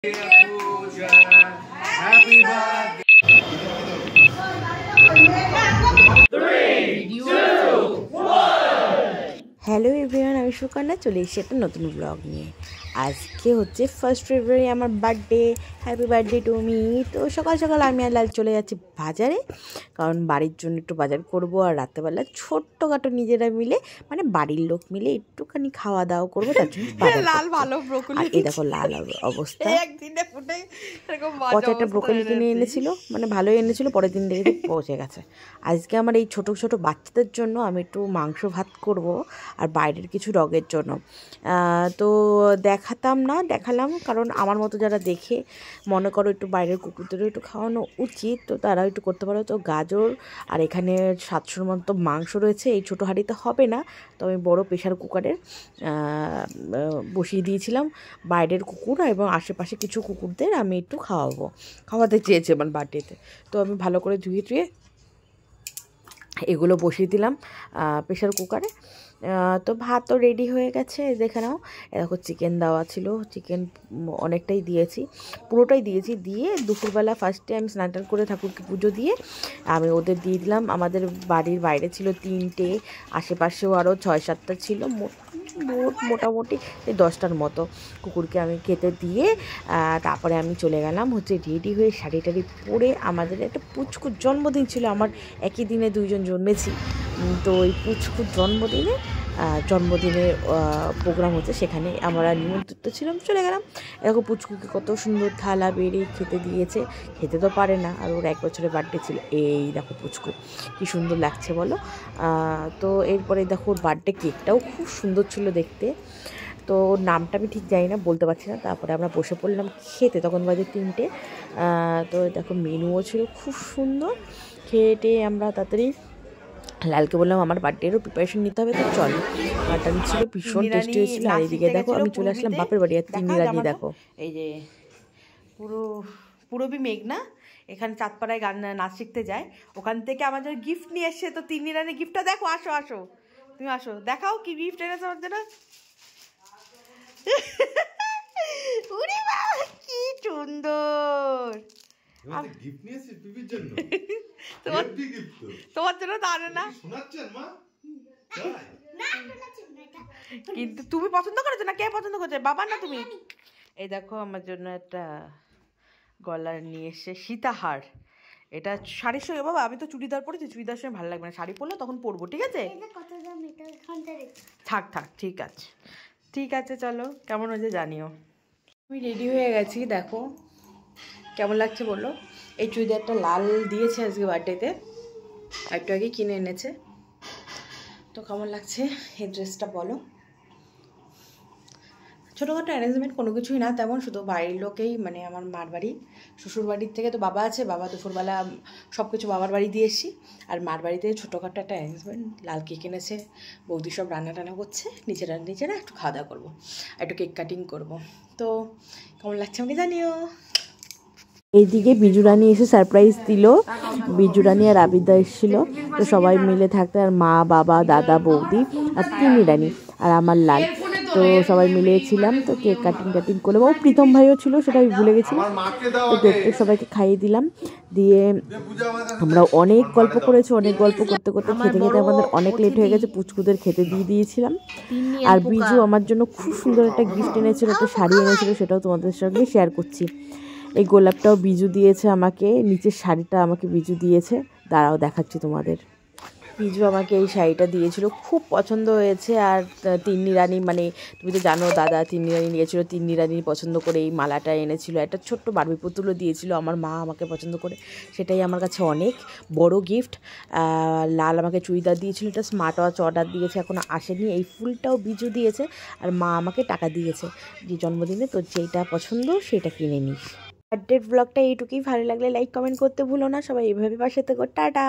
Happy birthday. 3, 2, 1. Hello everyone, আমি সুকন্যা চলে এসেছি একটা নতুন ব্লগ নিয়ে। আজকে হচ্ছে 1 ফেব্রুয়ারি, আমার birthday. Happy birthday to me. তো সকাল সকাল আমি আর লাল চলে যাচ্ছি বাজারে, কারণ বাড়ির জন্য একটু বাজার করব। আর রাত্রেবেলা ছোট্টখাটো নিজেরা মিলে, মানে বাড়ির লোক মিলে একটুখানি খাওয়া দাওয়া করবো, তার জন্য লাল ভালো ব্রোকলি। আর এই দেখো লাল অবস্থা, পচা একটা ব্রোকলি কিনে এনেছিল, মানে ভালোই এনেছিল, পরের দিন দেখে পচে গেছে। আজকে আমার এই ছোটো ছোটো বাচ্চাদের জন্য আমি একটু মাংস ভাত করব, আর বাইরের কিছু ডগের জন্য। তো দেখালাম, কারণ আমার মতো যারা দেখে মনে করো একটু বাইরের কুকুরদেরও একটু খাওয়ানো উচিত, তো তারাও একটু করতে পারো। তো গাজর আর এখানে 700 মতো মাংস রয়েছে। এই ছোটো হাঁড়িতে হবে না, তো আমি বড় প্রেশার কুকারে বসিয়ে দিয়েছিলাম। বাইরের কুকুর এবং আশেপাশে কিছু কুকুরদের আমি একটু খাওয়াতে চেয়েছি আমার বার্থডেতে। তো আমি ভালো করে ধুয়ে এগুলো বসিয়ে দিলাম প্রেশার কুকারে। তো ভাত তো রেডি হয়ে গেছে, দেখে নাও। এরকম চিকেন দেওয়া ছিল, চিকেন অনেকটাই দিয়েছি, পুরোটাই দিয়েছি। দিয়ে দুপুরবেলা ফার্স্টে আমি স্নান টান করে ঠাকুরকে পুজো দিয়ে আমি ওদের দিয়ে দিলাম। আমাদের বাড়ির বাইরে ছিল 3টে, আশেপাশেও আরও 6-7টা ছিল, মোটামুটি 10টার মতো কুকুরকে আমি খেতে দিয়ে তারপরে আমি চলে গেলাম হচ্ছে রেডি হয়ে, শাড়ি টাড়ি পরে। আমাদের একটা পুচকুর জন্মদিন ছিল, আমার একই দিনে 2জন জন্মেছি। তো ওই পুচকুর জন্মদিনের প্রোগ্রাম হচ্ছে, সেখানে আমরা নিমন্ত্রিত ছিলাম, চলে গেলাম। এরকম পুচকুকে কত সুন্দর থালা বেড়ে খেতে দিয়েছে, খেতে তো পারে না, আর ওর 1 বছরের বার্থডে ছিল। এই দেখো পুচকু কি সুন্দর লাগছে বলো। তো এরপরে দেখো ওর বার্থডে কেকটাও খুব সুন্দর ছিল দেখতে। তো ওর নামটা আমি ঠিক জানি না, বলতে পারছি না। তারপরে আমরা বসে পড়লাম খেতে, তখন বাজে 3টে। তো দেখো মেনুও ছিল খুব সুন্দর। খেয়ে আমরা তাড়াতাড়ি লালকে বললাম আমার বার্থডেরও প্রিপারেশন নিতে হবে, তো চল। মাটন ছিল, ভীষণ টেস্টি হয়েছিল। আর এইদিকে দেখো আমি চলে আসলাম বাপের বাড়ি। আর তিন্নিরানি দেখো, এই যে পুরবি মেঘনা এখানে চাঁদপাড়ায় গান নাচ শিখতে যায়, ওখান থেকে আমাদের গিফট নিয়ে এসছে। তো তিন্নিরানি গিফটটা দেখো, আসো তুমি আসো, দেখাও কি গিফট এনেছে আমার জন্য। উরে বাবা কি সুন্দর! তোমার জন্য তা আনে না, কিন্তু তুমি পছন্দ করেছো না? কে পছন্দ করছে, বাবা না তুমি? এই দেখো আমার জন্য একটা গলার নিয়ে এসে সীতাহার। এটা শাড়ির সঙ্গে, বাবা আমি তো চুড়িদার পরেছি, চুড়িদার সঙ্গে ভালো লাগবে না, শাড়ি পরলে তখন পরবো, ঠিক আছে? থাক ঠিক আছে চলো, কেমন হয়েছে জানিও। আমি রেডি হয়ে গেছি, দেখো কেমন লাগছে বললো। এই চুড়িদারটা লাল দিয়েছে আজকে বার্থডেতে, একটু আগে কিনে এনেছে। তো কেমন লাগছে এই ড্রেসটা বলো। ছোটোখাটো অ্যারেঞ্জমেন্ট কোনো কিছুই না তেমন, শুধু বাড়ির লোকেই, মানে আমার মার বাড়ি, শ্বশুর বাড়ির থেকে তো বাবা আছে, বাবা দুপুরবেলা সব কিছু বাবার বাড়ি দিয়ে এসছি। আর মার বাড়িতে ছোটোখাটো একটা অ্যারেঞ্জমেন্ট, লাল কেক এনেছে, বৌদি সব রান্না টান্না করছে, নিজেরা একটু খাওয়া দাওয়া করবো, একটু কেক কাটিং করবো। তো কেমন লাগছে আমাকে জানিও। এইদিকে বিজুরানি এসে সারপ্রাইজ দিল। বিজুরানি আর আবিদা এসেছিল, তো সবাই মিলে থাকতে, আর মা বাবা দাদা বৌদি আর তিন্নিরানি আর আমার লাল, তো সবাই মিলেছিলাম। তো কেক কাটিং করলাম। ও প্রীতম ভাইও ছিল, সেটা আমি ভুলে গেছিলাম। তো কেকটা সবাইকে খাইয়ে দিলাম, দিয়ে আমরা অনেক গল্প করেছি। অনেক গল্প করতে খেতে আমাদের অনেক লেট হয়ে গেছে, পুচকুদের খেতে দিয়েছিলাম। আর বিজু আমার জন্য খুব সুন্দর একটা গিফট এনেছিল, একটা শাড়ি এনেছিল, সেটাও তোমাদের সঙ্গে শেয়ার করছি। এই গোলাপটাও বিজু দিয়েছে আমাকে, নিচের শাড়িটা আমাকে বিজু দিয়েছে, দাঁড়াও দেখাচ্ছি তোমাদের। বিজু আমাকে এই শাড়িটা দিয়েছিল, খুব পছন্দ হয়েছে। আর তিন্নিরানি, মানে তুমি তো জানো দাদা তিন্নিরানি নিয়েছিল, তিন্নিরানি পছন্দ করে এই মালাটা এনেছিল। একটা ছোট্ট বারবি পুতুলও দিয়েছিল আমার মা আমাকে পছন্দ করে, সেটাই আমার কাছে অনেক বড় গিফট। লাল আমাকে চুড়িদার দিয়েছিল, এটা স্মার্ট ওয়াচ অর্ডার দিয়েছে, এখনও আসেনি। এই ফুলটাও বিজু দিয়েছে, আর মা আমাকে টাকা দিয়েছে যে জন্মদিনে, তো যেটা পছন্দ সেটা কিনে নিস। বার্থডে ব্লগটা এইটুকুই। ভালো লাগলে লাইক কমেন্ট করতে ভুলো না। সবাই এইভাবে পাশে থেকো, টাটা।